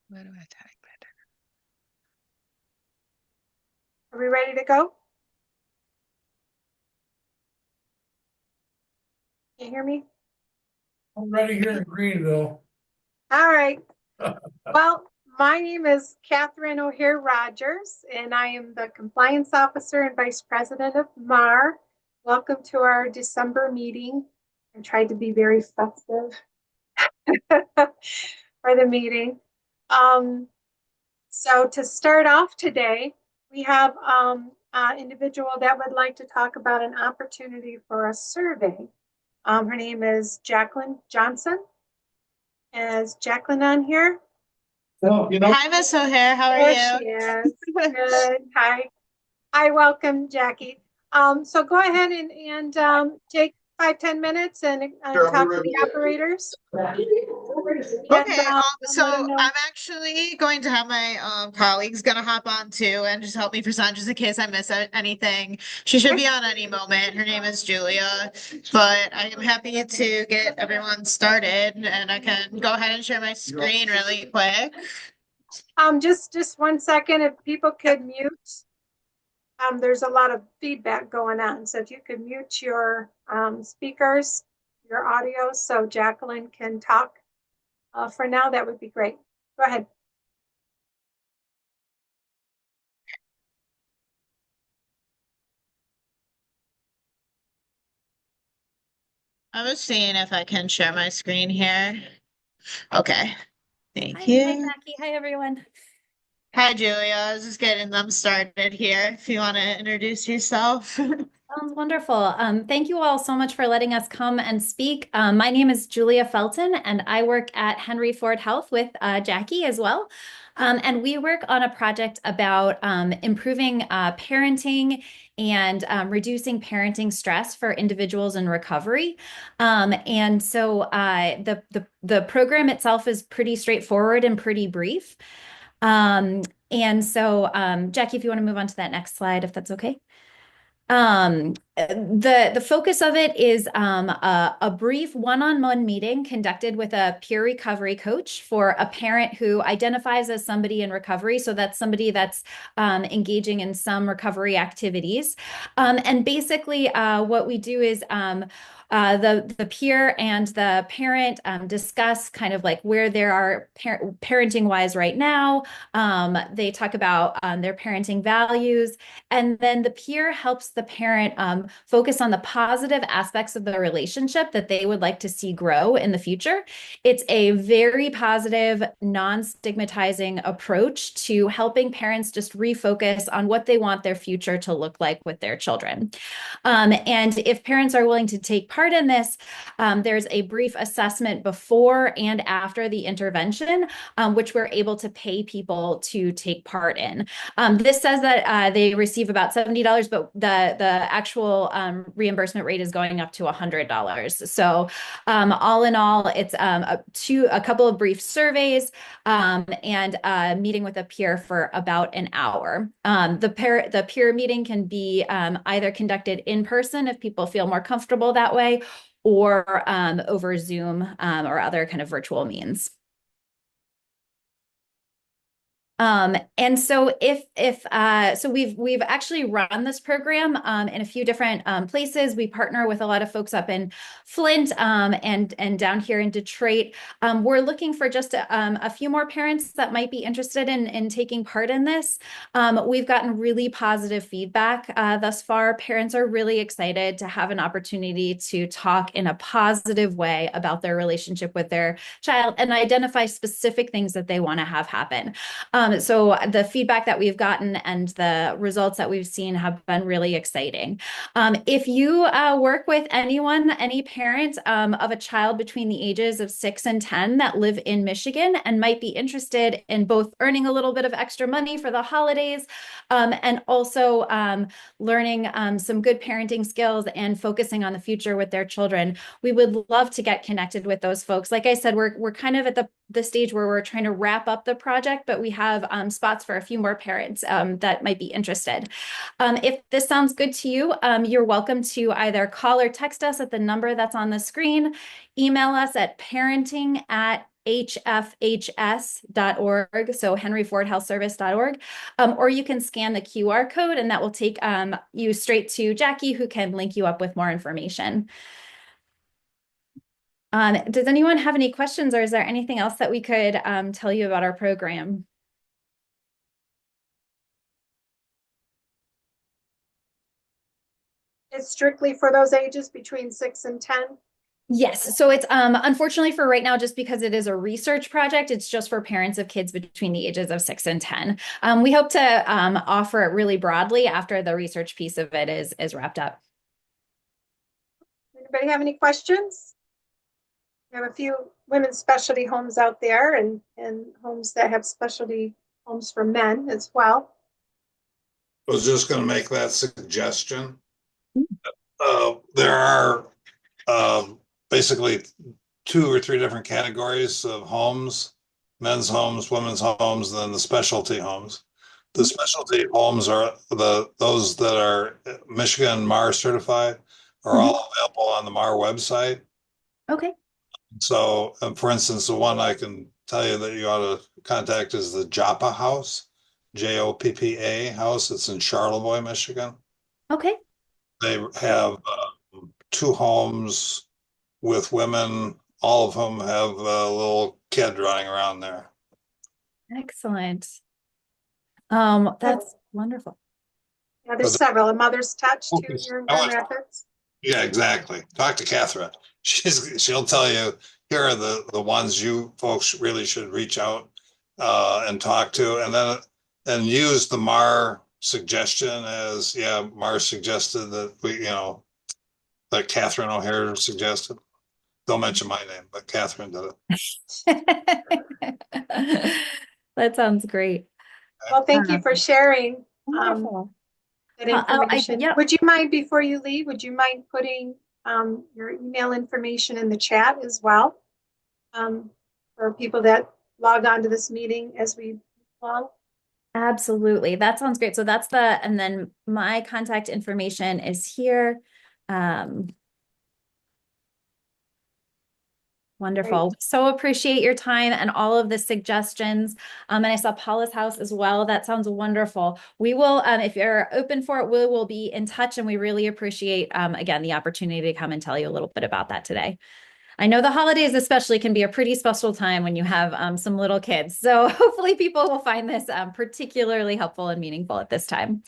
Where do I type it? Are we ready to go? Can you hear me? I'm ready here in Greenville. All right. Well, my name is Catherine O'Hare Rogers, and I am the Compliance Officer and Vice President of MARR. Welcome to our December meeting. I tried to be very festive for the meeting. Um, so to start off today, we have an individual that would like to talk about an opportunity for a survey. Her name is Jaclyn Johnson. Is Jaclyn on here? Well, Hi, Miss O'Hare. How are There she you? is. Good. Hi. Hi, welcome, Jackie. So go ahead and take 5-10 minutes and talk to the operators and Okay, so let them know. I'm actually going to have my colleagues gonna hop on too and just help me present just in case I miss anything. She should Okay. be on any moment. Her name is Julia, but I am happy to get everyone started and I can go ahead and share my screen really quick. Just 1 second, if people could mute. There's a lot of feedback going on, so if you could mute your speakers, your audio, so Jaclyn can talk for now, that would be great. Go ahead. I was seeing if I can share my screen here. Okay, thank Hi, you. Jackie. Hi, everyone. Hi, Julia. I was just getting them started here. If you want to introduce yourself. Sounds wonderful. Thank you all so much for letting us come and speak. My name is Julia Felton, and I work at Henry Ford Health with Jackie as well. And we work on a project about improving parenting and reducing parenting stress for individuals in recovery. And so the program itself is pretty straightforward and pretty brief. And so, Jackie, if you want to move on to that next slide, if that's okay. The focus of it is a brief one-on-one meeting conducted with a peer recovery coach for a parent who identifies as somebody in recovery. So that's somebody that's engaging in some recovery activities. And basically, what we do is the peer and the parent discuss kind of like where they are parenting wise right now. They talk about their parenting values, and then the peer helps the parent focus on the positive aspects of the relationship that they would like to see grow in the future. It's a very positive, non-stigmatizing approach to helping parents just refocus on what they want their future to look like with their children. And if parents are willing to take part in this, there's a brief assessment before and after the intervention, which we're able to pay people to take part in. This says that they receive about $70, but the actual reimbursement rate is going up to $100. So all in all, it's a couple of brief surveys and meeting with a peer for about an hour. The peer meeting can be either conducted in person if people feel more comfortable that way, or over Zoom or other kind of virtual means. And so so we've actually run this program in a few different places. We partner with a lot of folks up in Flint and down here in Detroit. We're looking for just a few more parents that might be interested in taking part in this. We've gotten really positive feedback thus far. Parents are really excited to have an opportunity to talk in a positive way about their relationship with their child and identify specific things that they want to have happen. So the feedback that we've gotten and the results that we've seen have been really exciting. If you work with anyone, any parent of a child between the ages of 6 and 10 that live in Michigan and might be interested in both earning a little bit of extra money for the holidays and also learning some good parenting skills and focusing on the future with their children, we would love to get connected with those folks. Like I said, we're kind of at the stage where we're trying to wrap up the project, but we have spots for a few more parents that might be interested. If this sounds good to you, you're welcome to either call or text us at the number that's on the screen, email us at parenting@hfh.org, hfhs.org, so henryfordhealthservice.org, or you can scan the QR code and that will take you straight to Jackie, who can link you up with more information. Does anyone have any questions, or is there anything else that we could tell you about our program? It's strictly for those ages between 6 and 10? Yes, so it's unfortunately for right now, just because it is a research project, it's just for parents of kids between the ages of 6 and 10. We hope to offer it really broadly after the research piece of it is wrapped up. Anybody have any questions? We have a few women's specialty homes out there and homes that have specialty homes for men as well. I was just going to make that suggestion. There are basically 2 or 3 different categories of homes: men's homes, women's homes, and then the specialty homes. The specialty homes are those that are Michigan MARR certified, are all available on the MARR website. Okay. So, for instance, the one I can tell you that you ought to contact is the Joppa House, Joppa House. It's in Charlevoix, Michigan. Okay. They have 2 homes with women, all of whom have a little kid running around there. Excellent. That's wonderful. Yeah, there's several. A Mother's Touch too here in Grand Rapids. Yeah, exactly. Talk to Catherine. She'll tell you, here are the ones you folks really should reach out and talk to, and then use the MARR suggestion as, MARR suggested that that Catherine O'Hare suggested. Don't mention my name, but Catherine did it. That sounds great. Well, thank you for sharing Wonderful. that information. Would you mind, before you leave, would you mind putting your email information in the chat as well for people that log on to this meeting as we move along? Absolutely. That sounds great. So that's and then my contact information is here. Wonderful. Great. So appreciate your time and all of the suggestions. And I saw Paula's house as well. That sounds wonderful. We will, if you're open for it, we will be in touch, and we really appreciate, again, the opportunity to come and tell you a little bit about that today. I know the holidays especially can be a pretty special time when you have some little kids. So hopefully people will find this particularly helpful and meaningful at this time.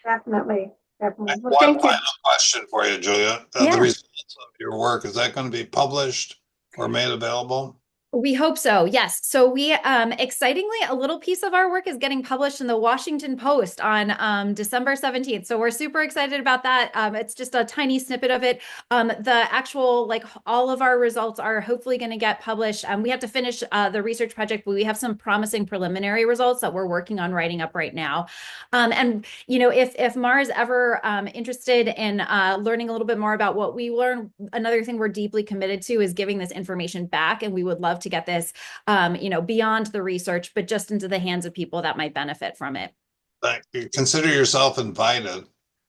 Definitely. Definitely. Well, one final question for you, Julia. Yeah. The results of your work, is that going to be published or made available? We hope so, yes. So we, excitingly, a little piece of our work is getting published in the Washington Post on December 17th. So we're super excited about that. It's just a tiny snippet of it. The actual, all of our results are hopefully going to get published. We have to finish the research project, but we have some promising preliminary results that we're working on writing up right now. And, if MARR is ever interested in learning a little bit more about what we learn, another thing we're deeply committed to is giving this information back, and we would love to get this, beyond the research, but just into the hands of people that might benefit from it. Consider yourself invited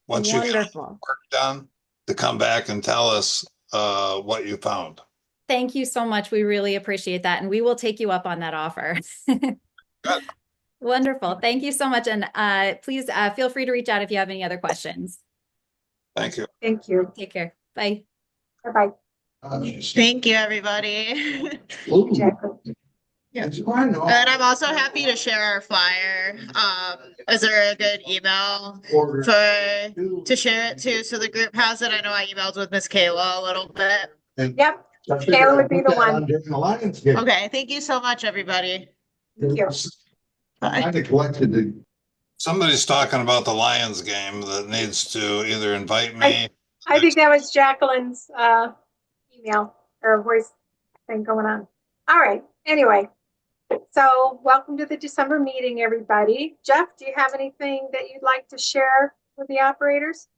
once Wonderful. You get work done to come back and tell us what you found. Thank you so much. We really appreciate that, and we will take you up on that offer. Good. Wonderful. Thank you so much, and please feel free to reach out if you have any other questions. Thank you. Thank you. Take care. Bye. Bye-bye. Thank you, everybody. Jaclyn. And I'm also happy to share our flyer. Is there a good email to share it to, so the group has it? I know I emailed with Miss Kayla a little bit. Yep. Kayla would be the one. Okay, thank you so much, everybody. Thank you. Bye. Somebody's talking about the Lions game that needs to either invite me. I think that was Jaclyn's email or voice thing going on. All right. Anyway, so welcome to the December meeting, everybody. Jeff, do you have anything that you'd like to share with the operators?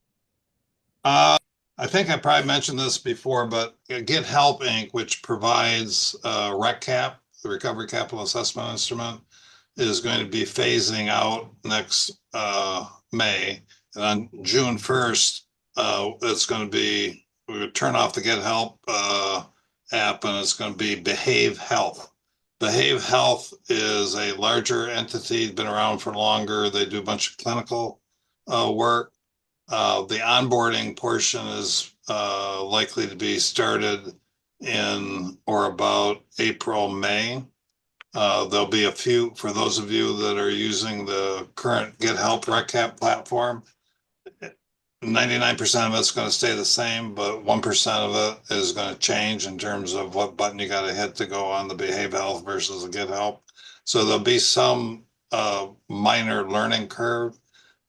I think I probably mentioned this before, but Get Help Inc., which provides RECCAP, the Recovery Capital Assessment Instrument, is going to be phasing out next May. And on June 1st, it's going to be, we're going to turn off the Get Help app, and it's going to be Behave Health. Behave Health is a larger entity, been around for longer. They do a bunch of clinical work. The onboarding portion is likely to be started in or about April, May. There'll be a few, for those of you that are using the current Get Help RecCap platform, 99% of it's going to stay the same, but 1% of it is going to change in terms of what button you got to hit to go on the Behave Health versus the Get Help. So there'll be some minor learning curve,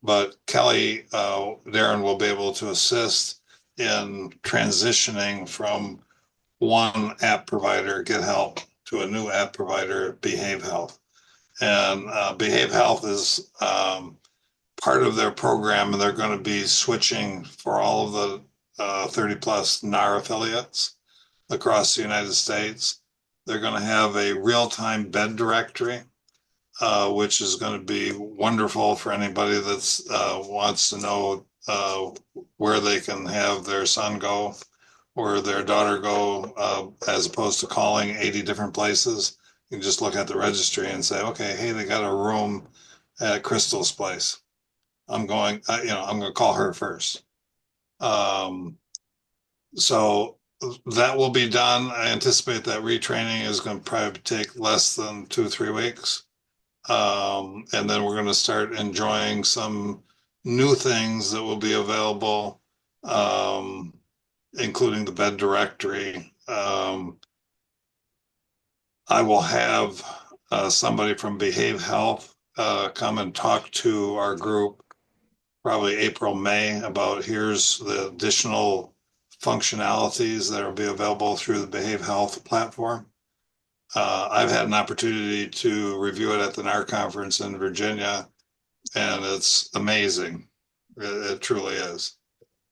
but Kelly, Darren will be able to assist in transitioning from one app provider, Get Help, to a new app provider, Behave Health. And Behave Health is part of their program, and they're going to be switching for all of the 30 plus MARR affiliates across the United States. They're going to have a real-time bed directory, which is going to be wonderful for anybody that's wants to know where they can have their son go or their daughter go, as opposed to calling 80 different places. You can just look at the registry and say, okay, hey, they got a room at Crystal's place. I'm going, I'm going to call her first. So that will be done. I anticipate that retraining is going to probably take less than 2-3 weeks. And then we're going to start enjoying some new things that will be available, including the bed directory. I will have somebody from Behave Health come and talk to our group probably April, May, about here's the additional functionalities that will be available through the Behave Health platform. I've had an opportunity to review it at the NAR conference in Virginia, and it's amazing. It truly is.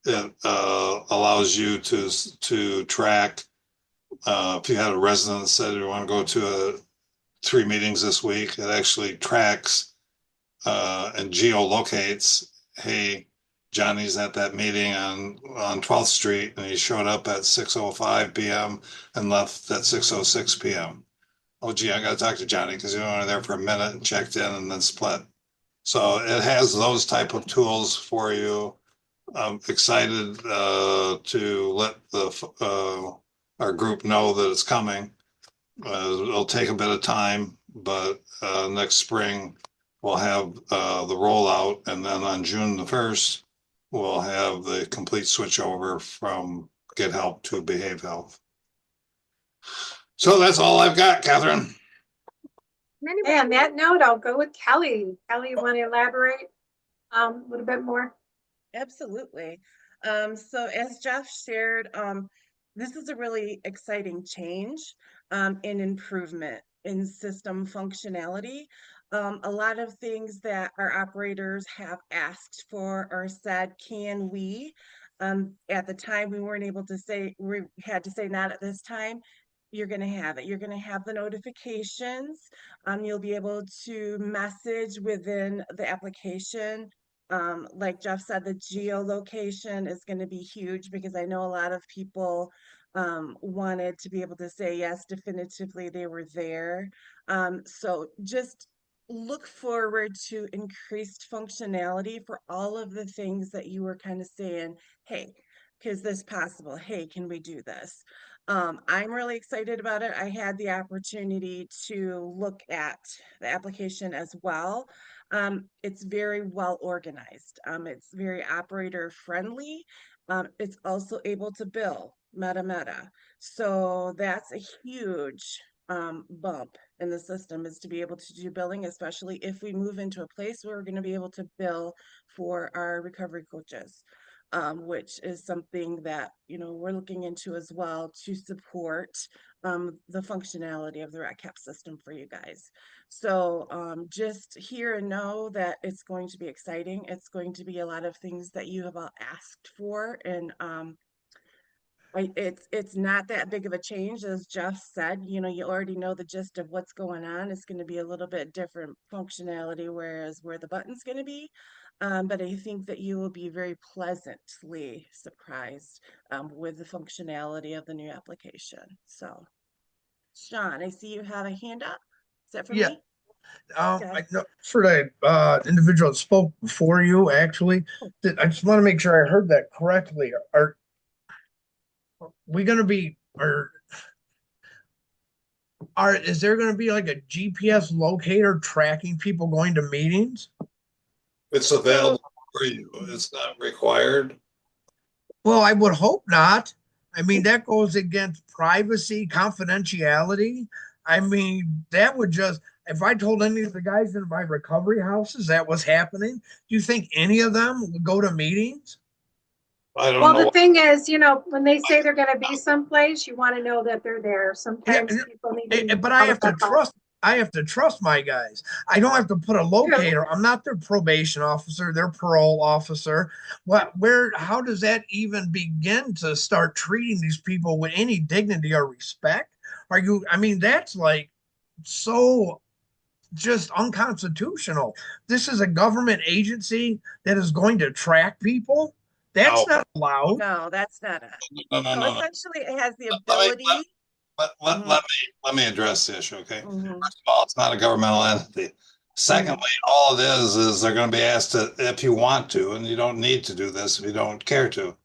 It allows you to track. If you had a resident that said you want to go to 3 meetings this week, it actually tracks and geolocates. Hey, Johnny's at that meeting on 12th Street, and he showed up at 6:05 p.m. and left at 6:06 p.m. Oh, gee, I got to talk to Johnny because he was only there for a minute and checked in and then split. So it has those type of tools for you. I'm excited to let our group know that it's coming. It'll take a bit of time, but next spring we'll have the rollout, and then on June the 1st, we'll have the complete switch over from Get Help to Behave Health. So that's all I've got, Catherine. Hey, on that note, I'll go with Kelly. Kelly, you want to elaborate a little bit more? Absolutely. So as Jeff shared, this is a really exciting change and improvement in system functionality. A lot of things that our operators have asked for or said, can we? At the time, we weren't able to say, we had to say not at this time. You're going to have it. You're going to have the notifications. You'll be able to message within the application. Like Jeff said, the geolocation is going to be huge because I know a lot of people wanted to be able to say, yes, definitively they were there. So just look forward to increased functionality for all of the things that you were kind of saying, hey, is this possible? Hey, can we do this? I'm really excited about it. I had the opportunity to look at the application as well. It's very well organized. It's very operator friendly. It's also able to bill meta. So that's a huge bump in the system, is to be able to do billing, especially if we move into a place where we're going to be able to bill for our recovery coaches. Which is something that, we're looking into as well to support the functionality of the RecCap system for you guys. So just hear and know that it's going to be exciting. It's going to be a lot of things that you have all asked for, and it's not that big of a change, as Jeff said. You already know the gist of what's going on. It's going to be a little bit different functionality, whereas where the button's going to be. But I think that you will be very pleasantly surprised with the functionality of the new application. So Sean, I see you have a hand up. Is that for Yeah. me? I know for the individual that spoke before you, actually, I just want to make sure I heard that correctly. Are we going to be, is there going to be like a GPS locator tracking people going to meetings? It's available for you. It's not required. Well, I would hope not. I mean, that goes against privacy, confidentiality. I mean, that would just, if I told any of the guys in my recovery houses that was happening, do you think any of them would go to meetings? I don't Well, know. the thing is, when they say they're gonna be someplace, you wanna know that they're there. Sometimes Yeah, people need to. but I have to trust. I have to trust my guys. I don't have to put a locator. I'm not their probation officer, their parole officer. How does that even begin to start treating these people with any dignity or respect? I mean, that's like so just unconstitutional. This is a government agency that is going to track people. That's No. not allowed. No, that's not it. No, no, So no. essentially, it has the Let me- ability. Let me address the issue, okay? Mhm. First of all, it's not a governmental entity. Secondly, all it is they're going to be asked to, if you want to, and you don't need to do this if you don't care to.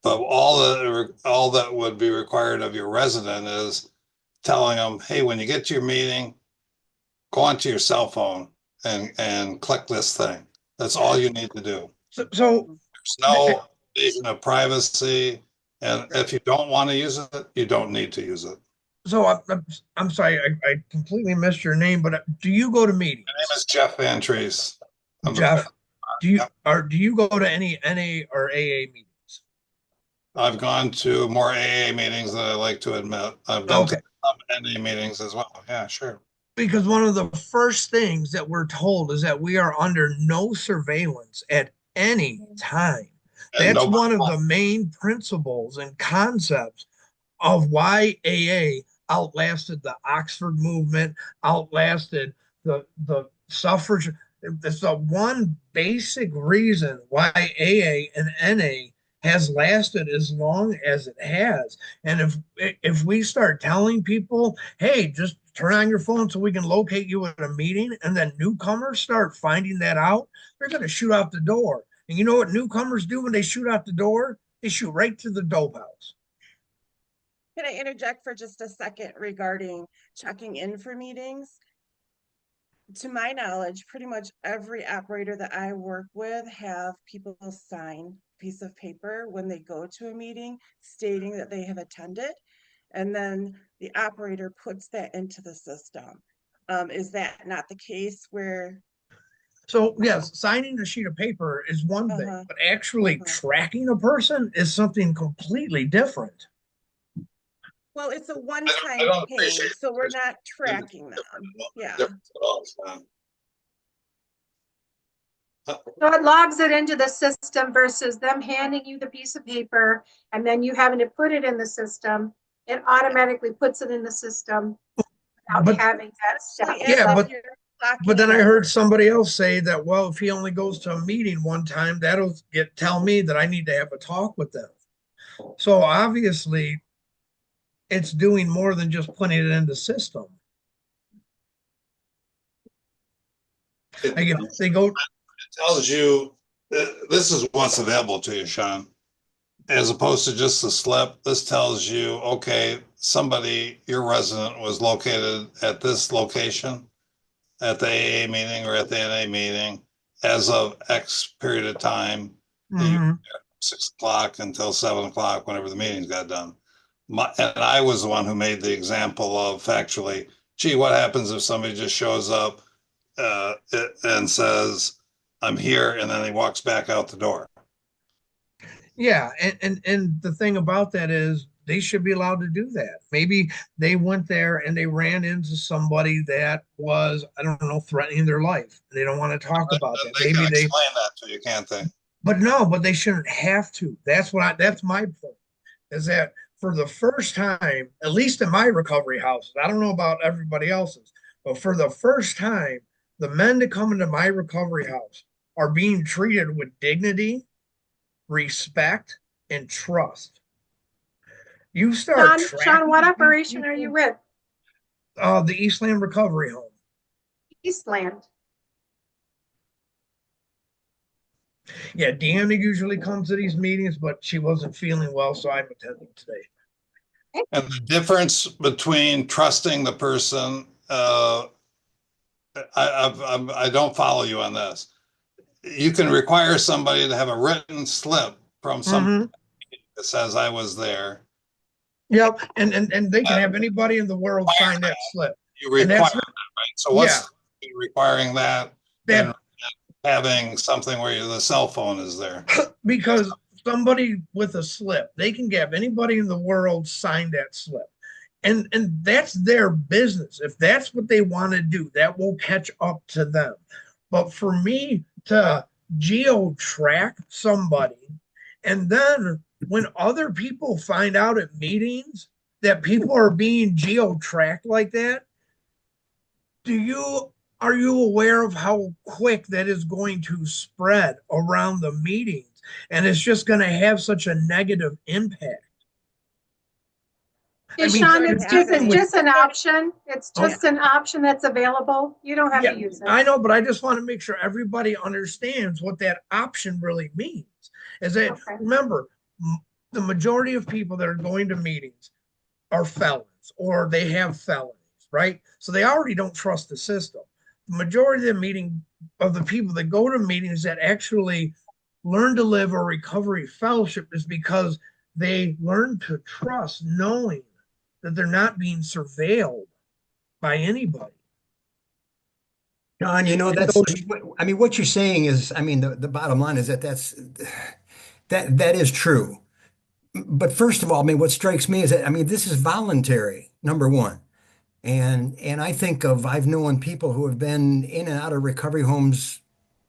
But all that would be required of your resident is telling them, hey, when you get to your meeting, go onto your cell phone and click this thing. That's all you need to do. So There's no invasion of privacy. And if you don't want to use it, you don't need to use it. So I'm sorry, I completely missed your name, but do you go to meetings? My name is Jeff Van Treese. Jeff, do you go to any NA or AA meetings? I've gone to more AA meetings than I like to admit. I've been to some NA meetings as well. Yeah, sure. Because one of the first things that we're told is that we are under no surveillance at any time. That's one of the main principles and concepts of why AA outlasted the Oxford movement, outlasted the suffrage. It's the one basic reason why AA and NA has lasted as long as it has. And if we start telling people, hey, just turn on your phone so we can locate you at a meeting, and then newcomers start finding that out, they're going to shoot out the door. And you know what newcomers do when they shoot out the door? They shoot right to the dope house. Can I interject for just a second regarding checking in for meetings? To my knowledge, pretty much every operator that I work with have people sign a piece of paper when they go to a meeting stating that they have attended. And then the operator puts that into the system. Is that not the case where? So yes, signing a sheet of paper is one thing, but actually tracking a person is something completely different. Well, it's a one-time ping, so we're not tracking them. Yeah. So it logs it into the system versus them handing you the piece of paper and then you having to put it in the system. It automatically puts it in the system without having that step. Yeah, but then I heard somebody else say that, well, if he only goes to a meeting one time, that'll tell me that I need to have a talk with them. So obviously it's doing more than just putting it in the system. Like if they go, it tells you this is what's available to you, Sean, as opposed to just a slip. This tells you, okay, your resident was located at this location at the AA meeting or at the NA meeting as of X period of time, 6 o'clock until 7 o'clock, whenever the meetings got done. And I was the one who made the example of factually, gee, what happens if somebody just shows up and says, I'm here, and then he walks back out the door? Yeah, and the thing about that is they should be allowed to do that. Maybe they went there and they ran into somebody that was, I don't know, threatening their life. They don't want to talk about that. Maybe they explain that to you, can't they? But they shouldn't have to. That's my point. Is that for the first time, at least in my recovery houses, I don't know about everybody else's, but for the first time, the men that come into my recovery house are being treated with dignity, respect, and trust. You start Sean, what operation are you with? The Eastland Recovery Home. Eastland. Yeah, Deanna usually comes to these meetings, but she wasn't feeling well, so I'm attending today. And the difference between trusting the person, I don't follow you on this. You can require somebody to have a written slip from somebody that says I was there. Yep, and they can have anybody in the world sign that slip. You require that, right? So what's requiring that and having something where the cell phone is there? Because somebody with a slip, they can have anybody in the world sign that slip. And that's their business. If that's what they want to do, that will catch up to them. But for me to geo-track somebody, and then when other people find out at meetings that people are being geo-tracked like that, are you aware of how quick that is going to spread around the meetings? And it's just going to have such a negative impact. Hey, Sean, it's just an option. It's just an option that's available. You don't have to use it. I know, but I just want to make sure everybody understands what that option really means. Is that, remember, the majority of people that are going to meetings are felons or they have felonies, right? So they already don't trust the system. The majority of the people that go to meetings that actually learn to live a recovery fellowship is because they learn to trust knowing that they're not being surveilled by anybody. John, I mean, what you're saying is, I mean, the bottom line is that is true. But first of all, I mean, what strikes me is that, I mean, this is voluntary, number one. And I've known people who have been in and out of recovery homes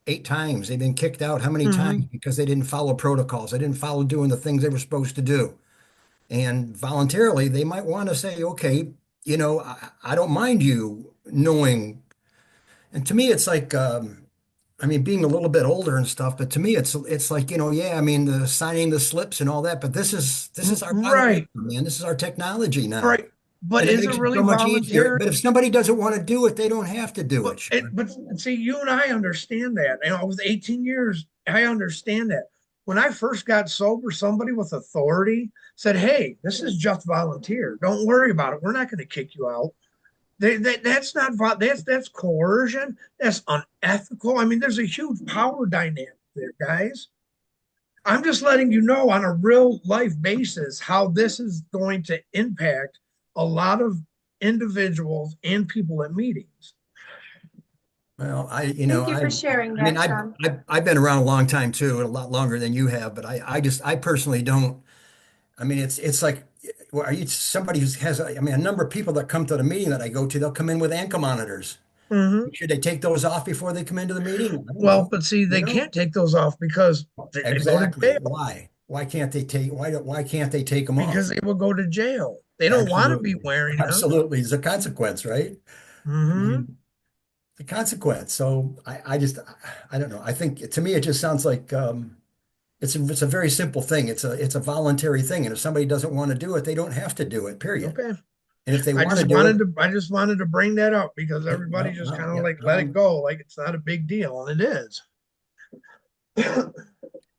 8 times. They've been kicked out how many times because they didn't follow protocols. They didn't follow doing the things they were supposed to do. And voluntarily, they might want to say, okay, I don't mind you knowing. And to me, it's like, I mean, being a little bit older and stuff, but to me, it's like, I mean, the signing the slips and all that, but this is our right, man. This is our technology now. Right. But is it really so much voluntary? Easier. But if somebody doesn't want to do it, they don't have to do it. But see, you and I understand that. And with 18 years, I understand that. When I first got sober, somebody with authority said, "Hey, this is just volunteer. Don't worry about it. We're not going to kick you out." That's not that's coercion. That's unethical. I mean, there's a huge power dynamic there, guys. I'm just letting you know on a real life basis how this is going to impact a lot of individuals and people at meetings. Well, thank you for sharing that, Sean. I've been around a long time too, a lot longer than you have, but I personally don't. I mean, it's like, are you somebody who has, I mean, a number of people that come to the meeting that I go to, they'll come in with ankle monitors. Should they take those off before they come into the meeting? Well, but see, they can't take those off because exactly. Why? Why can't they take? Why can't they take them off? Because they will go to jail. They don't want to be wearing them. Absolutely, it's a consequence, right? The consequence. So I don't know. I think to me it just sounds like it's a very simple thing. It's a voluntary thing, and if somebody doesn't want to do it, they don't have to do it. Period. Okay. And if they want to do I just wanted to bring that up because everybody just kind of let it go, like it's not a big deal, and it is.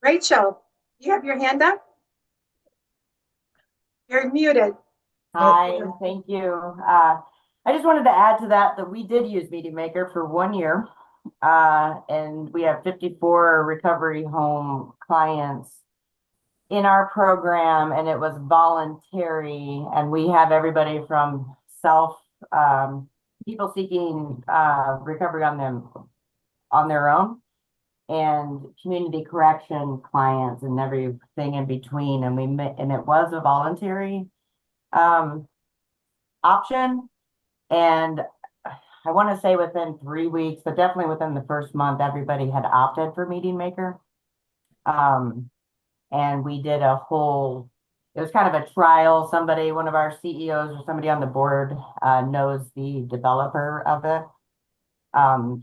Rachel, you have your hand up? You're muted. Hi, thank you. I just wanted to add to that we did use Meeting Maker for 1 year, and we have 54 recovery home clients in our program, and it was voluntary, and we have everybody from people seeking recovery on their own, and community correction clients and everything in between, and it was a voluntary option. And I want to say within 3 weeks, but definitely within the first month, everybody had opted for Meeting Maker. And we did it was kind of a trial. One of our CEOs or somebody on the board knows the developer of it.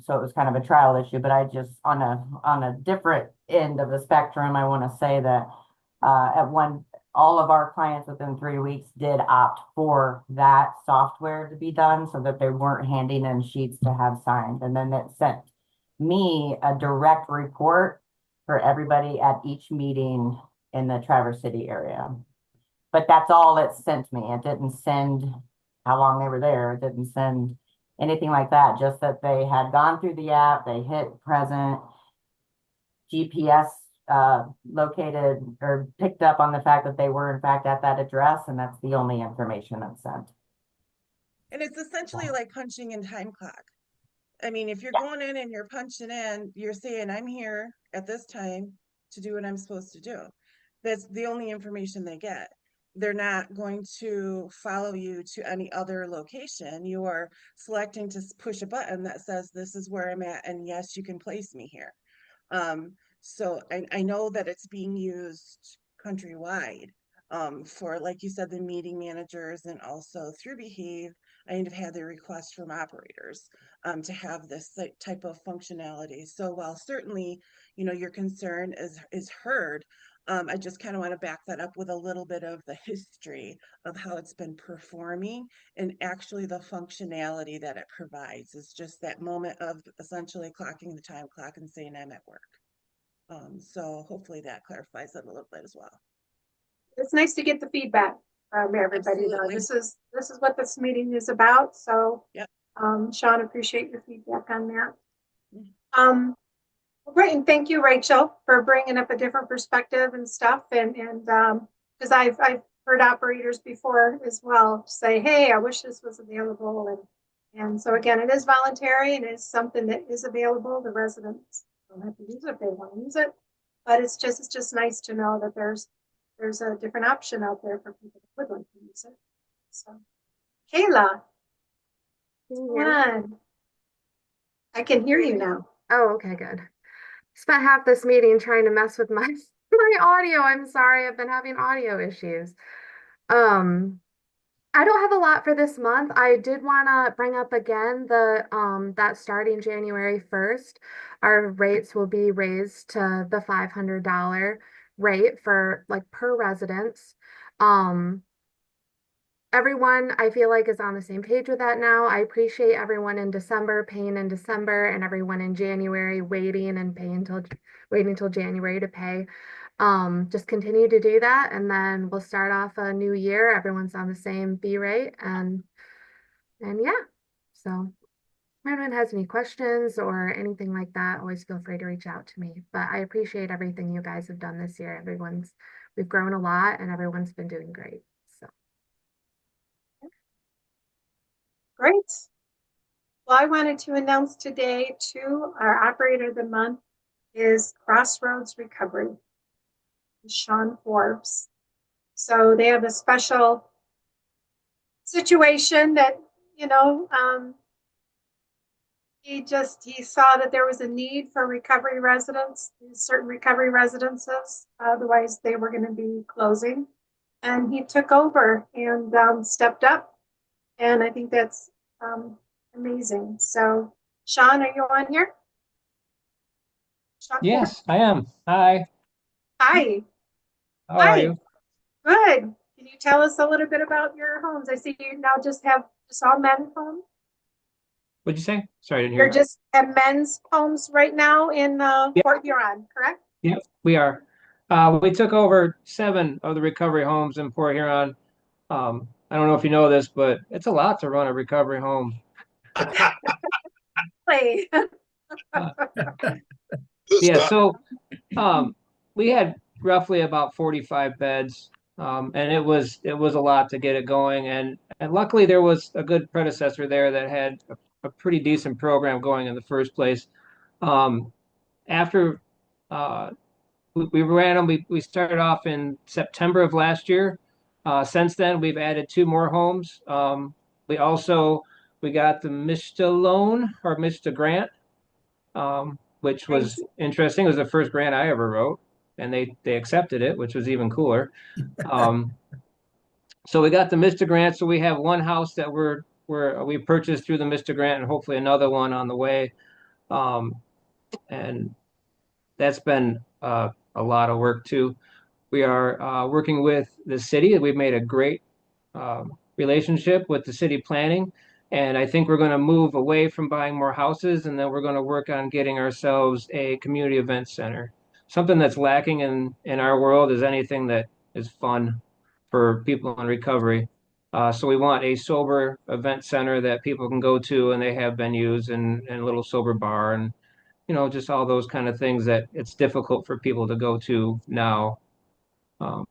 So it was kind of a trial issue, but I just, on a different end of the spectrum, I want to say that all of our clients within 3 weeks did opt for that software to be done so that they weren't handing in sheets to have signed. And then it sent me a direct report for everybody at each meeting in the Traverse City area. But that's all it sent me. It didn't send how long they were there. It didn't send anything like that, just that they had gone through the app, they hit present, GPS located or picked up on the fact that they were in fact at that address, and that's the only information that's sent. And it's essentially like punching in time clock. I mean, if you're going in and you're punching in, you're saying, I'm here at this time to do what I'm supposed to do. That's the only information they get. They're not going to follow you to any other location. You are selecting to push a button that says, this is where I'm at, and yes, you can place me here. So I know that it's being used countrywide for, like you said, the meeting managers, and also through Behave. I have had the request from operators to have this type of functionality. So while certainly, your concern is heard, I just kind of want to back that up with a little bit of the history of how it's been performing, and actually the functionality that it provides is just that moment of essentially clocking the time clock and saying I'm at work. So hopefully that clarifies it a little bit as well. It's nice to get the feedback from everybody though. This is what this meeting is about. So yep. Sean, appreciate your feedback on that. Great, and thank you, Rachel, for bringing up a different perspective and stuff. And because I've heard operators before as well say, hey, I wish this was available. And so again, it is voluntary and it's something that is available. The residents don't have to use it if they want to use it, but it's just nice to know that there's a different option out there for people that would like to use it. So, Kayla, come on. I can hear you now. Oh, okay, good. Spent half this meeting trying to mess with my my audio. I'm sorry, I've been having audio issues. I don't have a lot for this month. I did want to bring up again that starting January 1st, our rates will be raised to the $500 rate for like per residence. Everyone, I feel like, is on the same page with that now. I appreciate everyone in December paying in December, and everyone in January waiting until January to pay. Just continue to do that, and then we'll start off a new year. Everyone's on the same B rate, and yeah. So if anyone has any questions or anything like that, always feel free to reach out to me. But I appreciate everything you guys have done this year. We've grown a lot, and everyone's been doing great. So. Great. Well, I wanted to announce today too, our operator of the month is Crossroads Recovery, Sean Forbes. So they have a special situation that, he saw that there was a need for recovery residents, certain recovery residences, otherwise they were going to be closing. And he took over and stepped up. And I think that's amazing. So, Sean, are you on here? Sean, yes, I am. Hi. Hi. How are you? Good. Can you tell us a little bit about your homes? I see you now just have all men's homes. What'd you say? Sorry, I didn't hear. You're just at men's homes right now in Port Huron, correct? Yep, we are. We took over 7 of the recovery homes in Port Huron. I don't know if you know this, but it's a lot to run a recovery home. Yeah, so we had roughly about 45 beds, and it was a lot to get it going. And luckily there was a good predecessor there that had a pretty decent program going in the first place. After we ran them, we started off in September of last year. Since then, we've added 2 more homes. We got the MISTA loan or MISTA grant, which was interesting. It was the first grant I ever wrote, and they accepted it, which was even cooler. So we got the MISTA grant. So we have 1 house that we purchased through the MISTA grant, and hopefully another one on the way. And that's been a lot of work too. We are working with the city. We've made a great relationship with the city planning. And I think we're going to move away from buying more houses, and then we're going to work on getting ourselves a community event center. Something that's lacking in our world is anything that is fun for people in recovery. So we want a sober event center that people can go to, and they have venues and a little sober bar and, you know, just all those kind of things that it's difficult for people to go to now. Um,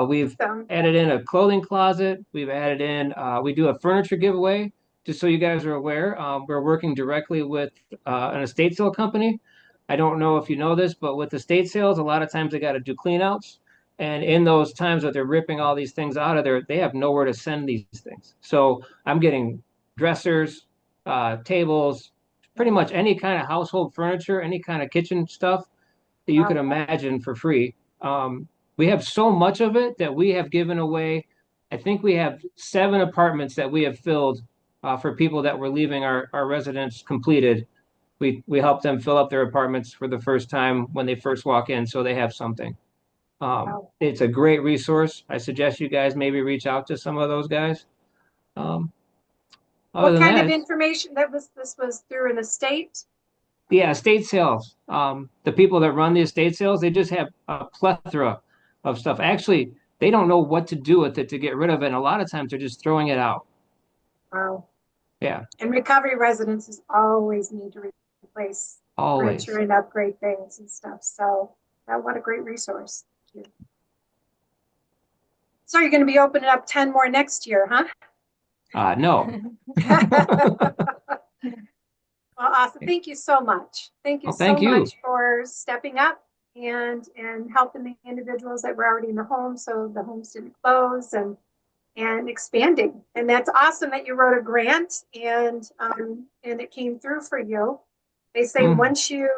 we've added in a clothing closet. We've added in, we do a furniture giveaway, just so you guys are aware. We're working directly with an estate sale company. I don't know if you know this, but with estate sales, a lot of times they got to do clean outs. And in those times that they're ripping all these things out of there, they have nowhere to send these things. So I'm getting dressers, tables, pretty much any kind of household furniture, any kind of kitchen stuff that you can imagine for free. We have so much of it that we have given away. I think we have 7 apartments that we have filled for people that were leaving our residence completed. We help them fill up their apartments for the first time when they first walk in, so they have something. It's a great resource. I suggest you guys maybe reach out to some of those guys. What kind of information this was through an estate? Yeah, estate sales. The people that run the estate sales, they just have a plethora of stuff. Actually, they don't know what to do with it to get rid of it. And a lot of times they're just throwing it out. Wow. Yeah. And recovery residences always need to replace furniture and upgrade things and stuff. So what a great resource. Thank you. So you're going to be opening up 10 more next year, huh? No. Well, awesome. Thank you so much. Thank you so much for stepping up and helping the individuals that were already in the home so the homes didn't close and expanding. And that's awesome that you wrote a grant and it came through for you. They say once you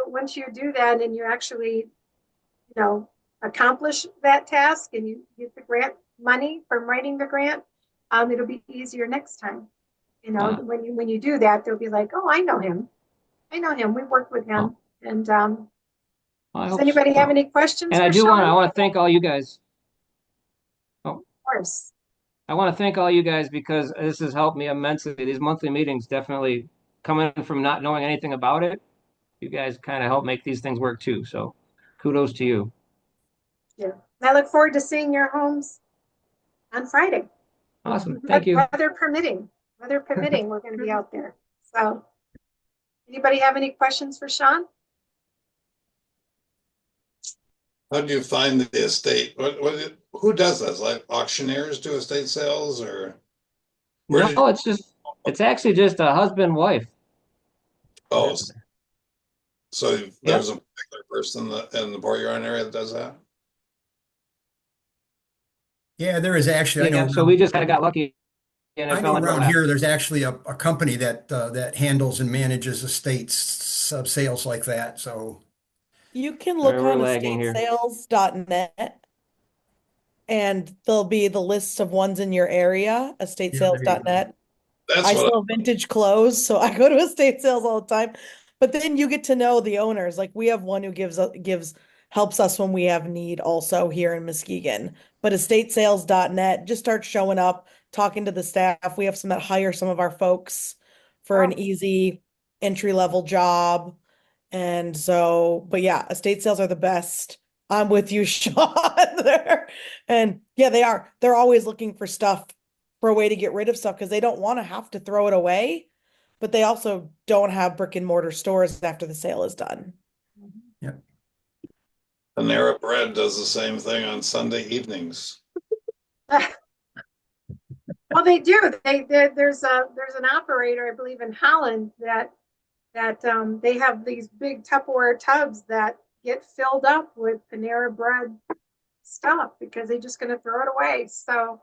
do that and you actually, you know, accomplish that task and you get the grant money from writing the grant, it'll be easier next time. You know, when you do that, they'll be like, oh, I know him. We worked with him. And does anybody have any questions? And I want to thank all you guys. Of course. I want to thank all you guys because this has helped me immensely. These monthly meetings definitely coming from not knowing anything about it. You guys kind of help make these things work too. So kudos to you. Yeah. I look forward to seeing your homes on Friday. Awesome. Thank you. Weather permitting, we're going to be out there. So anybody have any questions for Sean? How do you find the estate? Who does this? Like auctioneers do estate sales or? No, it's actually just a husband wife. Oh, so there's a particular person in the Port Huron area that does that? Yeah, there is actually. Yeah, so we just kind of got lucky. And I know around here, there's actually a company that handles and manages estates sales like that. So you can look on estatesales.net and there'll be the list of ones in your area, estatesales.net. I sell vintage clothes, so I go to estate sales all the time. But then you get to know the owners. Like we have one who helps us when we have need also here in Muskegon. But estatesales.net, just start showing up, talking to the staff. We have some that hire some of our folks for an easy entry-level job. And so, but yeah, estate sales are the best. I'm with you, Sean. And yeah, they are. They're always looking for stuff, for a way to get rid of stuff because they don't want to have to throw it away, but they also don't have brick and mortar stores after the sale is done. Yeah. Panera Bread does the same thing on Sunday evenings. Well, they do. There's an operator, I believe, in Holland that they have these big Tupperware tubs that get filled up with Panera Bread stuff because they're just going to throw it away. So,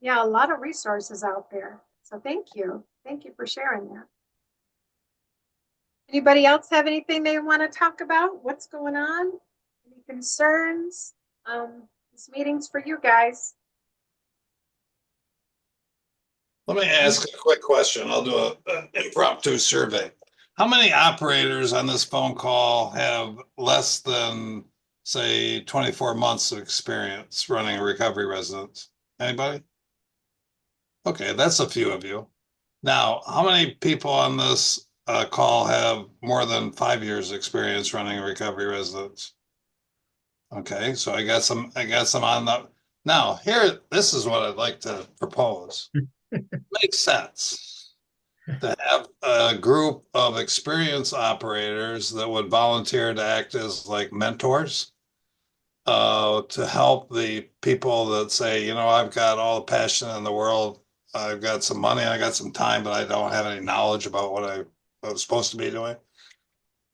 yeah, a lot of resources out there. So thank you for sharing that. Anybody else have anything they want to talk about? What's going on? Any concerns? This meeting's for you guys. Let me ask a quick question. I'll do an impromptu survey. How many operators on this phone call have less than say 24 months of experience running a recovery residence? Anybody? Okay, that's a few of you. Now, how many people on this call have more than 5 years experience running a recovery residence? Okay, so I got some on the, now here, this is what I'd like to propose. Makes sense to have a group of experienced operators that would volunteer to act as like mentors to help the people that say, you know, I've got all the passion in the world. I've got some money, I got some time, but I don't have any knowledge about what I'm supposed to be doing.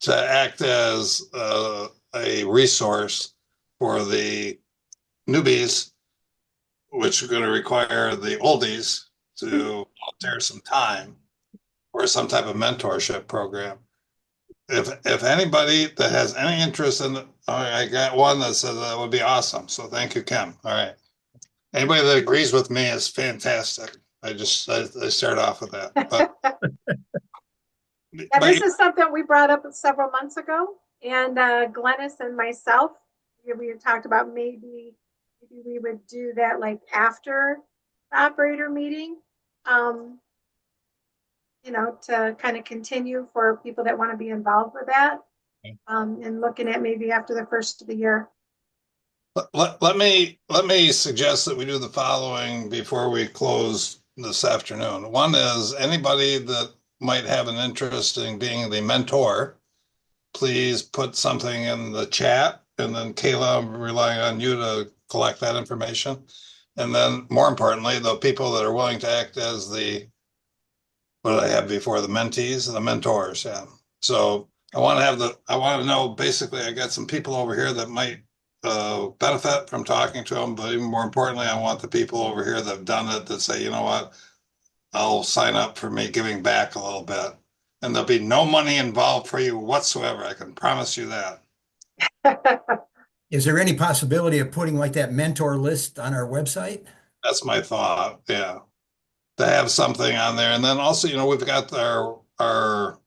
To act as a resource for the newbies, which are going to require the oldies to volunteer some time or some type of mentorship program. If anybody that has any interest in it, I got one that says that would be awesome. So thank you, Kim. All right. Anybody that agrees with me is fantastic. I start off with that. But, yeah, this is something we brought up several months ago, and Glennis and myself, we had talked about maybe we would do that like after the operator meeting, you know, to kind of continue for people that want to be involved with that, and looking at maybe after the first of the year. Let me suggest that we do the following before we close this afternoon. One is anybody that might have an interest in being the mentor, please put something in the chat, and then Kayla, I'm relying on you to collect that information. And then more importantly, the people that are willing to act as the, what did I have before, the mentees, the mentors. Yeah. So I want to know, basically, I got some people over here that might benefit from talking to them, but even more importantly, I want the people over here that have done it that say, you know what, I'll sign up for me giving back a little bit. And there'll be no money involved for you whatsoever. I can promise you that. Is there any possibility of putting like that mentor list on our website? That's my thought. Yeah. To have something on there. And then also, you know, we've got our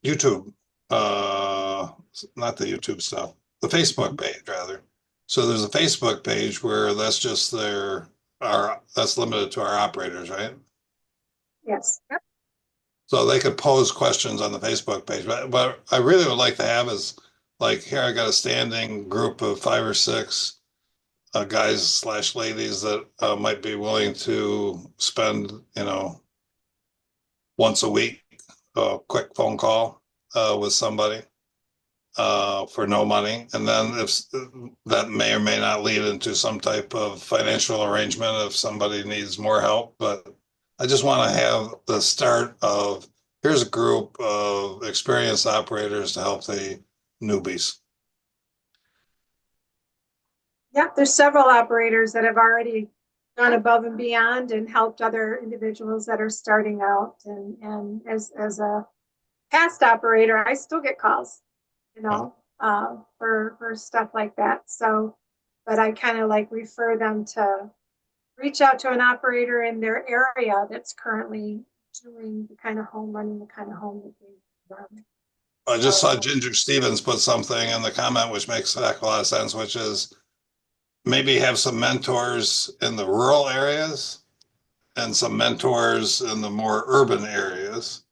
YouTube, not the YouTube stuff, the Facebook page rather. So there's a Facebook page where that's just that's limited to our operators, right? Yes. Yep. So they could pose questions on the Facebook page. But I really would like to have is like, here I got a standing group of 5 or 6 guys / ladies that might be willing to spend, you know, once a week, a quick phone call with somebody for no money. And then if that may or may not lead into some type of financial arrangement if somebody needs more help. But I just want to have the start of, here's a group of experienced operators to help the newbies. Yeah, there's several operators that have already gone above and beyond and helped other individuals that are starting out. And as a past operator, I still get calls, you know, for stuff like that. So, but I kind of like refer them to reach out to an operator in their area that's currently doing the kind of home, running the kind of home that they run. I just saw Ginger Stevens put something in the comment, which makes a lot of sense, which is maybe have some mentors in the rural areas and some mentors in the more urban areas.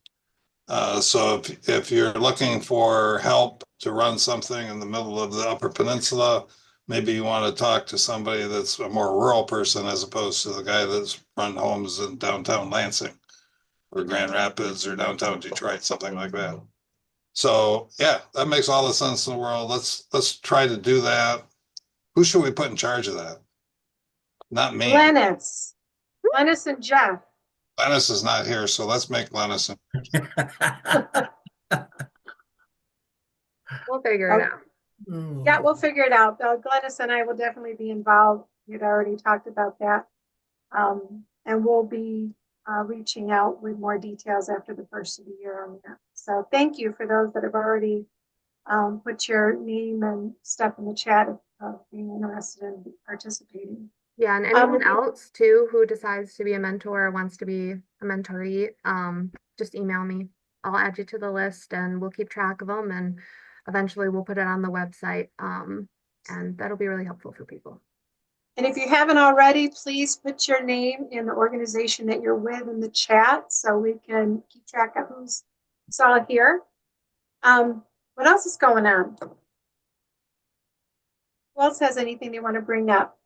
So if you're looking for help to run something in the middle of the Upper Peninsula, maybe you want to talk to somebody that's a more rural person as opposed to the guy that's run homes in downtown Lansing or Grand Rapids or downtown Detroit, something like that. So yeah, that makes all the sense in the world. Let's try to do that. Who should we put in charge of that? Not me. Glennis and Jeff. Glennis is not here, so let's make Glennis. We'll figure it out. Yeah, we'll figure it out. Glennis and I will definitely be involved. We'd already talked about that. And we'll be reaching out with more details after the first of the year on that. So thank you for those that have already put your name and stuff in the chat of being interested in participating. Yeah, and anyone else too who decides to be a mentor or wants to be a mentoree, just email me. I'll add you to the list and we'll keep track of them and eventually we'll put it on the website. And that'll be really helpful for people. And if you haven't already, please put your name and the organization that you're with in the chat so we can keep track of who's all here. What else is going on? Who else has anything they want to bring up?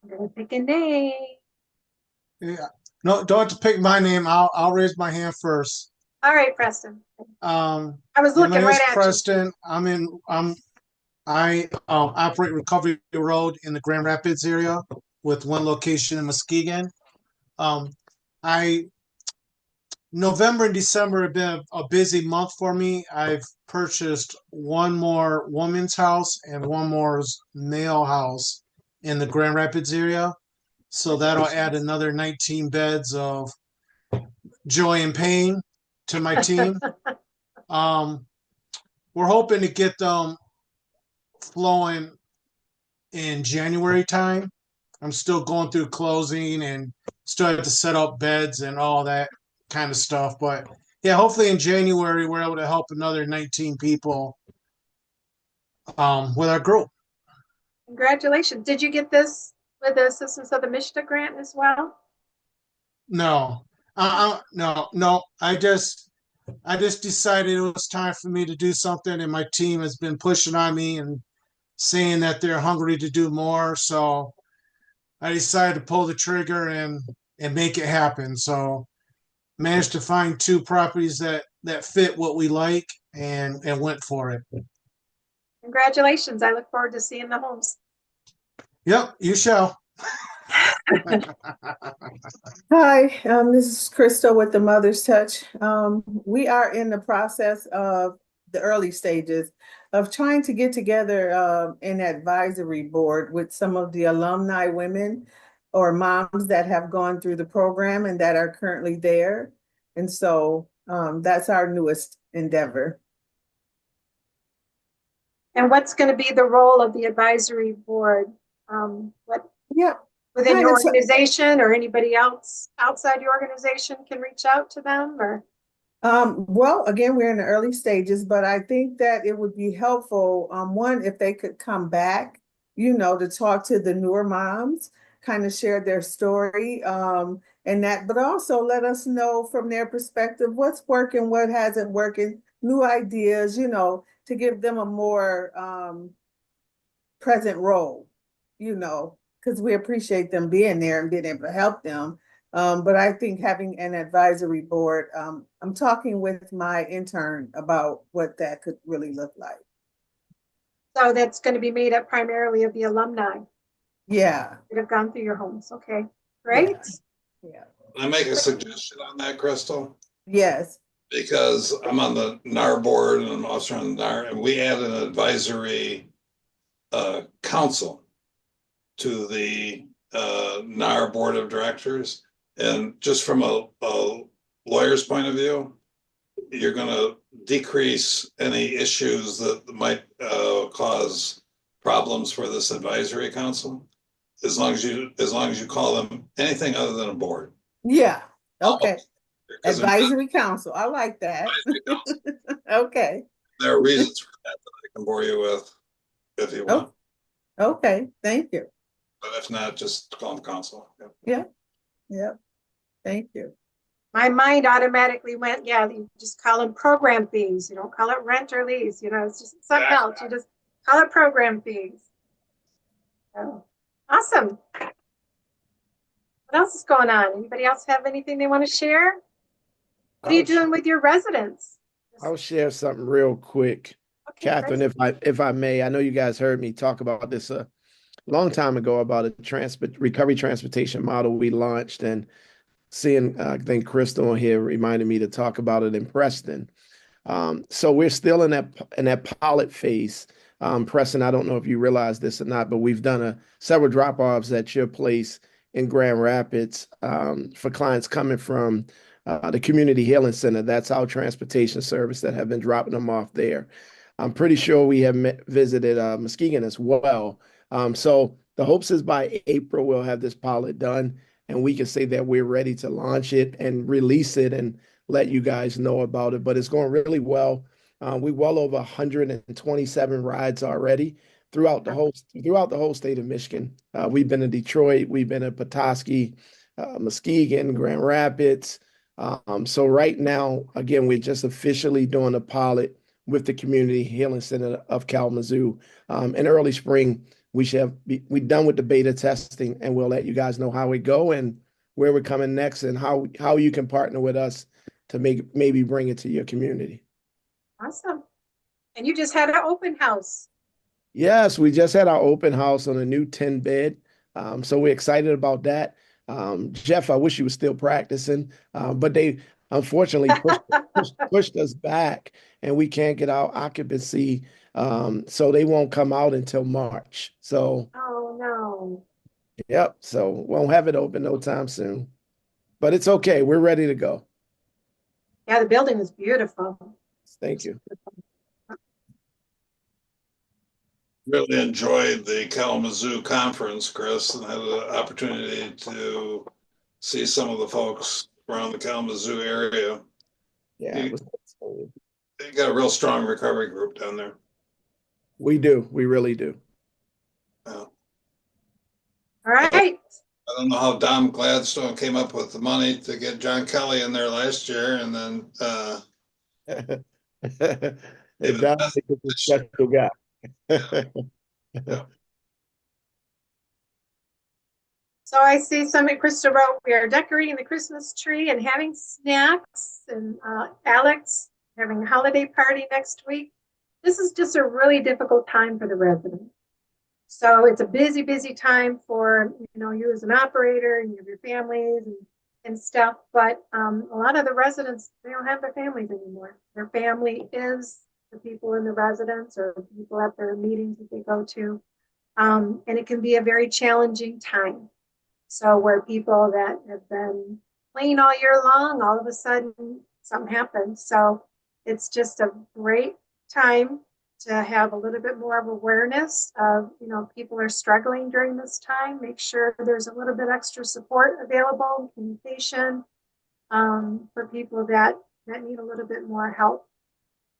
I'm going to pick a name. Yeah. No, don't have to pick my name. I'll raise my hand first. All right, Preston. I was looking my name right is at Preston. I operate Recovery Road in the Grand Rapids area with one location in Muskegon. November and December have been a busy month for me. I've purchased one more woman's house and one more male house in the Grand Rapids area. So that'll add another 19 beds of joy and pain to my team. We're hoping to get them flowing in January time. I'm still going through closing and still have to set up beds and all that kind of stuff. But yeah, hopefully in January we're able to help another 19 people with our group. Congratulations. Did you get this with the assistance of the Mishta grant as well? No. No. I just decided it was time for me to do something, and my team has been pushing on me and saying that they're hungry to do more. So I decided to pull the trigger and make it happen. So managed to find 2 properties that fit what we like and went for it. Congratulations. I look forward to seeing the homes. Yep, you shall. Hi, this is Crystal with the Mother's Touch. We are in the process of the early stages of trying to get together an advisory board with some of the alumni women or moms that have gone through the program and that are currently there. And so that's our newest endeavor. And what's going to be the role of the advisory board? Within your organization or anybody else outside your organization can reach out to them or? Well, again, we're in the early stages, but I think that it would be helpful, one, if they could come back, to talk to the newer moms, kind of share their story, and that, but also let us know from their perspective, what's working, what hasn't working, new ideas, to give them a more present role, because we appreciate them being there and being able to help them. But I think having an advisory board, I'm talking with my intern about what that could really look like. So that's going to be made up primarily of the alumni. Yeah. That have gone through your homes. Okay, great. Yeah. Can I make a suggestion on that, Crystal? Yes. Because I'm on the NAR board and I'm also on the NAR, and we add an advisory council to the NAR board of directors. And just from a lawyer's point of view, you're going to decrease any issues that might cause problems for this advisory council, as long as you call them anything other than a board. Yeah. Okay. Advisory council. I like that. Okay. There are reasons for that I can bore you with if you want. Okay. Thank you. But if not, just call them council. Yeah. Yeah. Thank you. My mind automatically went, you just call them program fees. You don't call it rent or lease. It's just something else. You just call it program fees. Oh, awesome. What else is going on? Anybody else have anything they want to share? What are you doing with your residents? I'll share something real quick. Okay, Catherine, if I may. I know you guys heard me talk about this a long time ago about a recovery transportation model we launched, and seeing I think Crystal here reminded me to talk about it in Preston. So we're still in that pilot phase. Preston, I don't know if you realize this or not, but we've done several drop-offs at your place in Grand Rapids for clients coming from the Community Healing Center. That's our transportation service that have been dropping them off there. I'm pretty sure we have visited Muskegon as well. So the hopes is by April, we'll have this pilot done. and we can say that we're ready to launch it and release it and let you guys know about it. But it's going really well. We well over 127 rides already throughout the whole state of Michigan. We've been in Detroit, we've been in Petoskey, Muskegon, Grand Rapids. So right now, again, we're just officially doing a pilot with the Community Healing Center of Kalamazoo. In early spring, we're done with the beta testing, and we'll let you guys know how we go and where we're coming next and how you can partner with us to maybe bring it to your community. Awesome. And you just had an open house. Yes, we just had our open house on a new 10-bed. So we're excited about that. Jeff, I wish you were still practicing, but they unfortunately pushed us back, and we can't get our occupancy. So they won't come out until March. So, oh no. Yep. So won't have it open no time soon, but it's okay. We're ready to go. Yeah, the building is beautiful. Thank you. Really enjoyed the Kalamazoo conference, Chris, and had an opportunity to see some of the folks around the Kalamazoo area. Yeah, they got a real strong recovery group down there. We do. We really do. All right. I don't know how Dom Gladstone came up with the money to get John Kelly in there last year, and then Dom is a special guy. Yeah. So I see some at Crystal wrote, we are decorating the Christmas tree and having snacks, and Alex having a holiday party next week. This is just a really difficult time for the residents. So it's a busy, busy time for, you as an operator and you have your families and stuff. But a lot of the residents, they don't have their families anymore. Their family is the people in the residence or the people at their meetings that they go to. And it can be a very challenging time. So where people that have been playing all year long, all of a sudden something happens. So it's just a great time to have a little bit more of awareness of, people are struggling during this time. Make sure there's a little bit extra support available, communication for people that need a little bit more help.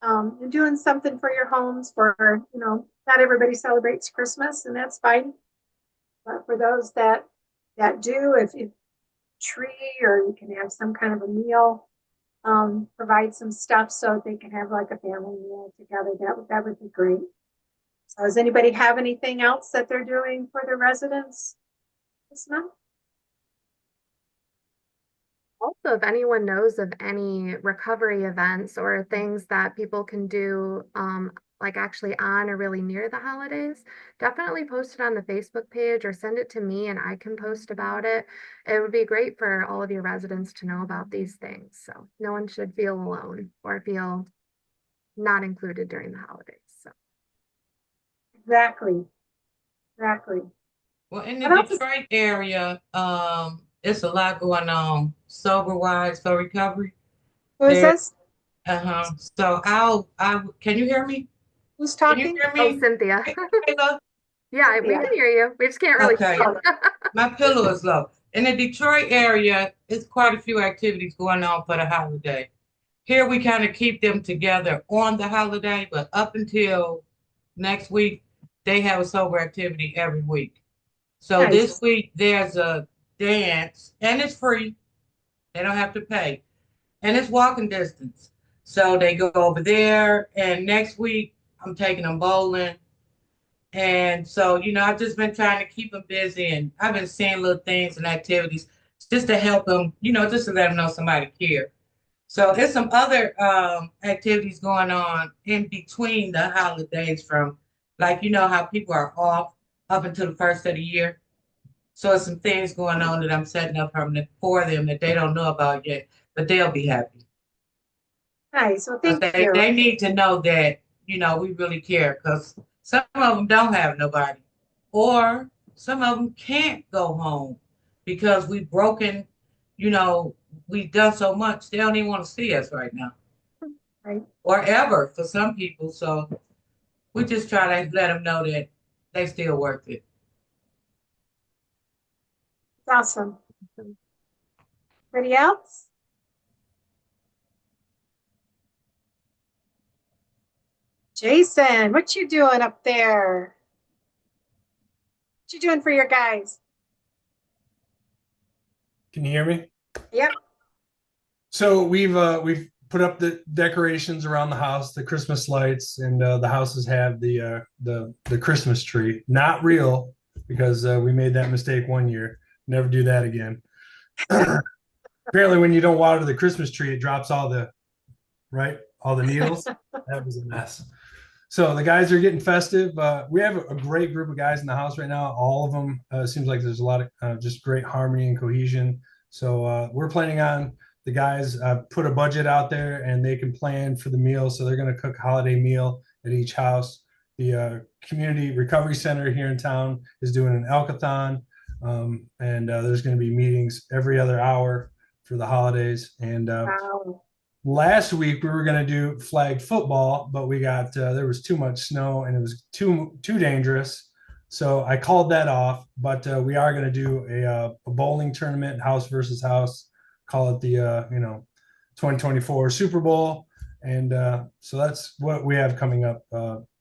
And doing something for your homes for, not everybody celebrates Christmas, and that's fine. But for those that do, if tree, or you can have some kind of a meal, provide some stuff so they can have like a family meal together. That would be great. So does anybody have anything else that they're doing for the residents this month? Also, if anyone knows of any recovery events or things that people can do, like actually on or really near the holidays, definitely post it on the Facebook page or send it to me and I can post about it. It would be great for all of your residents to know about these things. So no one should feel alone or feel not included during the holidays. So Exactly. Well, in the Detroit area, it's a lot going on sober wise for recovery. Who is this? So can you hear me? Who's talking? Can you hear me? Oh, Cynthia. Yeah, Cynthia. we can hear you. We just can't really see. My pillow is low. In the Detroit area, it's quite a few activities going on for the holiday. Here we kind of keep them together on the holiday, but up until next week, they have a sober activity every week. So this week there's a dance, and it's free. They don't have to pay. And it's walking distance. So they go over there, and next week I'm taking them bowling. And so, I've just been trying to keep them busy, and I've been seeing little things and activities just to help them, just to let them know somebody cares. So there's some other activities going on in between the holidays from, like, how people are off up until the first of the year. So there's some things going on that I'm setting up for them that they don't know about yet, but they'll be happy. Nice. Well, thank you. They need to know that, we really care, because some of them don't have nobody, or some of them can't go home because we've broken, we've done so much, they don't even want to see us right now. Right. Or ever for some people. So we just try to let them know that they still worth it. Awesome. Anybody else? Jason, what you doing up there? What you doing for your guys? Can you hear me? Yep. So we've put up the decorations around the house, the Christmas lights, and the houses have the Christmas tree. Not real, because we made that mistake one year. Never do that again. Apparently, when you don't water the Christmas tree, it drops all the needles. That was a mess. So the guys are getting festive. We have a great group of guys in the house right now. All of them seems like there's a lot of just great harmony and cohesion. So we're planning on the guys put a budget out there and they can plan for the meal. So they're going to cook a holiday meal at each house. The community recovery center here in town is doing an elkathon, and there's going to be meetings every other hour for the holidays. And wow. Last week we were going to do flag football, but we got there was too much snow and it was too dangerous, so I called that off. But we are going to do a bowling tournament, house versus house. Call it the 2024 Super Bowl, and so that's what we have coming up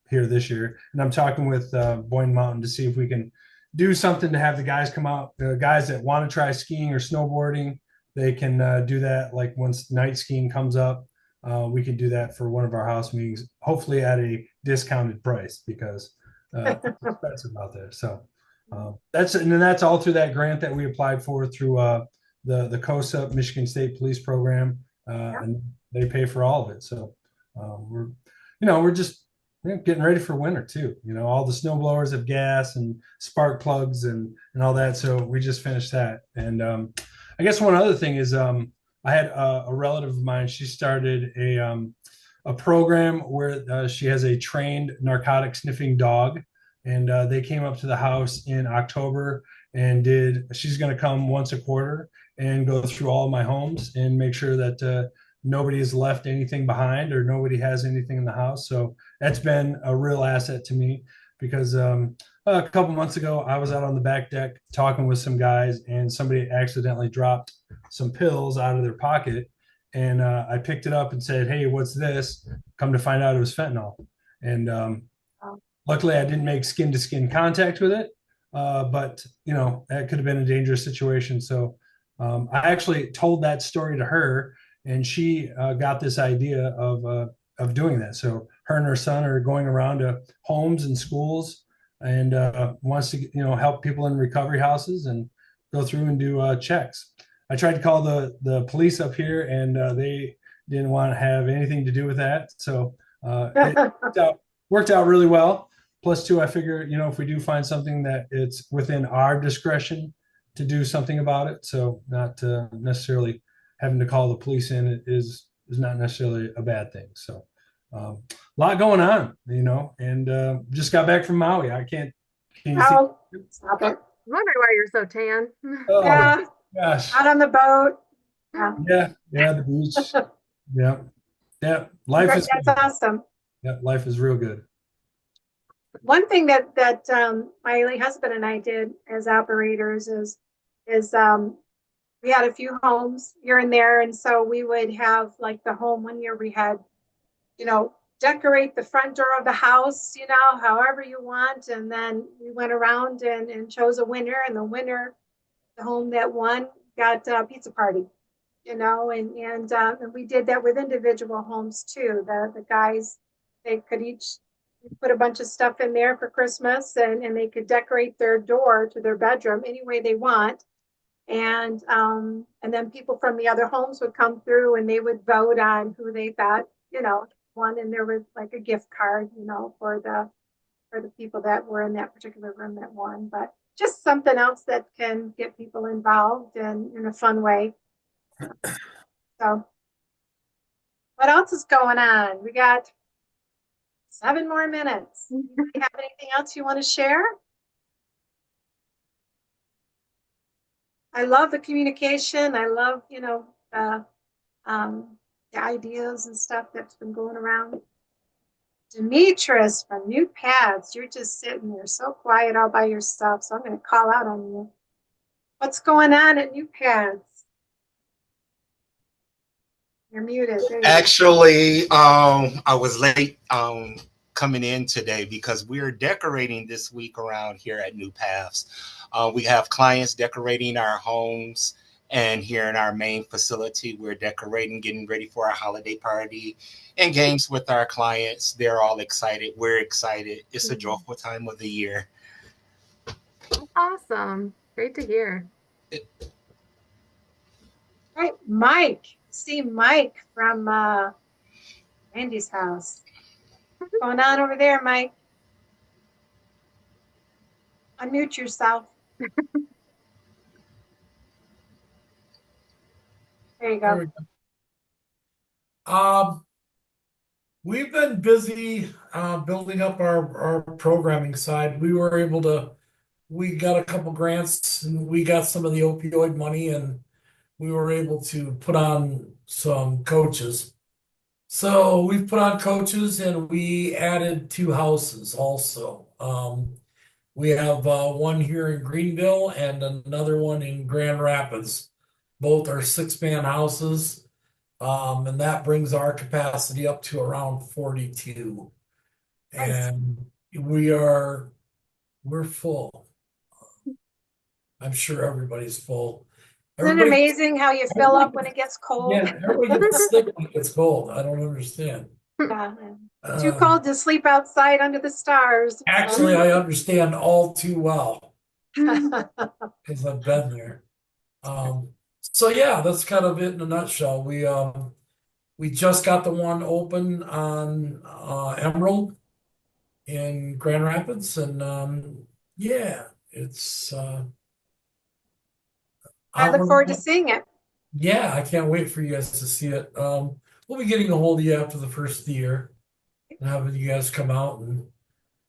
here this year. And I'm talking with Boyne Mountain to see if we can do something to have the guys come out. The guys that want to try skiing or snowboarding, they can do that. Like once night skiing comes up, we can do that for one of our house meetings, hopefully at a discounted price, because it's expensive out there. So that's all through that grant that we applied for through the COSA Michigan State Police Program, and they pay for all of it. So we're just getting ready for winter too. All the snow blowers have gas and spark plugs and all that. So we just finished that. And I guess one other thing is I had a relative of mine. She started a program where she has a trained narcotic sniffing dog, and they came up to the house in October and she's going to come once a quarter and go through all of my homes and make sure that nobody has left anything behind or nobody has anything in the house. So that's been a real asset to me, because a couple months ago, I was out on the back deck talking with some guys, and somebody accidentally dropped some pills out of their pocket. And I picked it up and said, "Hey, what's this?" Come to find out it was fentanyl. And luckily, I didn't make skin to skin contact with it. But that could have been a dangerous situation. So I actually told that story to her, and she got this idea of doing that. So her and her son are going around to homes and schools, and wants to help people in recovery houses and go through and do checks. I tried to call the police up here, and they didn't want to have anything to do with that. So it worked out really well. Plus, too, I figure if we do find something that it's within our discretion to do something about it, so not necessarily having to call the police in is not necessarily a bad thing. So a lot going on, and just got back from Maui. Can you see? Stop it. I wonder why you're so tan. Oh, yeah. Gosh. Out on the boat. Yeah, the beach. Yeah. Life is that's good. awesome. Yeah, life is real good. One thing that my late husband and I did as operators is we had a few homes here and there, and so we would have, like, the home one year we had, decorate the front door of the house, however you want, and then we went around and chose a winner, and the home that won got a pizza party, and we did that with individual homes too. The guys, they could each put a bunch of stuff in there for Christmas, and they could decorate their door to their bedroom any way they want. And then people from the other homes would come through and they would vote on who they thought, won. And there was like a gift card, for the people that were in that particular room that won. But just something else that can get people involved and in a fun way. So what else is going on? We got 7 more minutes. Do you have anything else you want to share? I love the communication. I love, the ideas and stuff that's been going around. Demetris from New Paths, you're just sitting there so quiet all by yourself. So I'm going to call out on you. What's going on at New Paths? You're muted. There you Actually, I was late coming in today because we're decorating this week around here at New Paths. We have clients decorating our homes, and here in our main facility, we're decorating, getting ready for our holiday party and games with our clients. They're all excited. We're excited. It's a joyful time of the year. Awesome. Great to hear. All right, Mike. See Mike from Andy's house. What's going on over there, Mike? Unmute yourself. There you go. We've been busy building up our programming side. We got a couple grants and we got some of the opioid money, and we were able to put on some coaches. So we've put on coaches and we added 2 houses also. We have one here in Greenville and another one in Grand Rapids. Both are 6-man houses. And that brings our capacity up to around 42. Nice. And we're full. I'm sure everybody's full. Isn't it amazing how you fill up when it gets cold? Yeah, everybody gets sick when it gets cold. I don't understand. Yeah. Too cold to sleep outside under the stars. Actually, I understand all too well because I've been there. So yeah, that's kind of it in a nutshell. We just got the one open on Emerald in Grand Rapids, and yeah, it's. I look forward to seeing it. Yeah, I can't wait for you guys to see it. We'll be getting a hold of you after the first of the year and having you guys come out and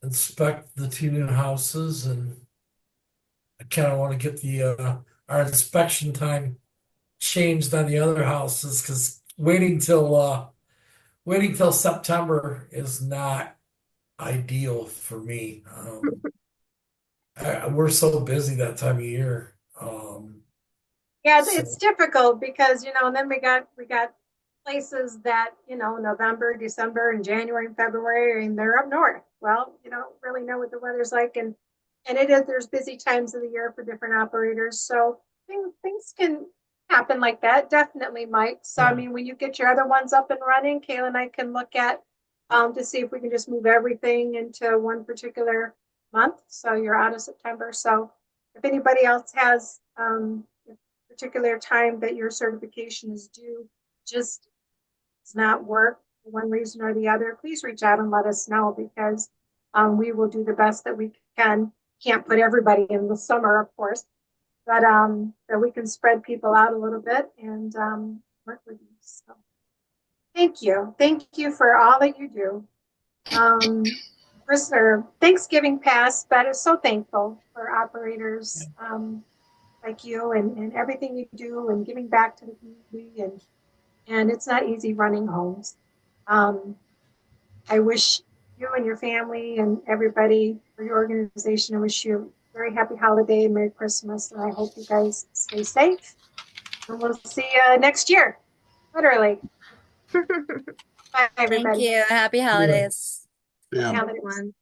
inspect the 2 new houses. And I kind of want to get our inspection time changed on the other houses, because waiting till September is not ideal for me. We're so busy that time of year. Yeah, it's difficult because, and then we got places that, November, December, and January and February, and they're up north. Well, you don't really know what the weather's like, and there's busy times of the year for different operators. So things can happen like that, definitely, Mike. So, I mean, when you get your other ones up and running, Kayla and I can look at to see if we can just move everything into one particular month. So you're out of September. So if anybody else has particular time that your certification is due, just does not work for one reason or the other, please reach out and let us know, because we will do the best that we can. Can't put everybody in the summer, of course, but that we can spread people out a little bit and work with you. So thank you for all that you do. Thanksgiving passed, but I'm so thankful for operators like you and everything you do and giving back to the community, and it's not easy running homes. I wish you and your family and everybody for your organization, I wish you a very happy holiday and Merry Christmas, and I hope you guys stay safe, and we'll see you next year, literally. Bye, everybody. Thank you. Happy holidays. Yeah. Happy holidays.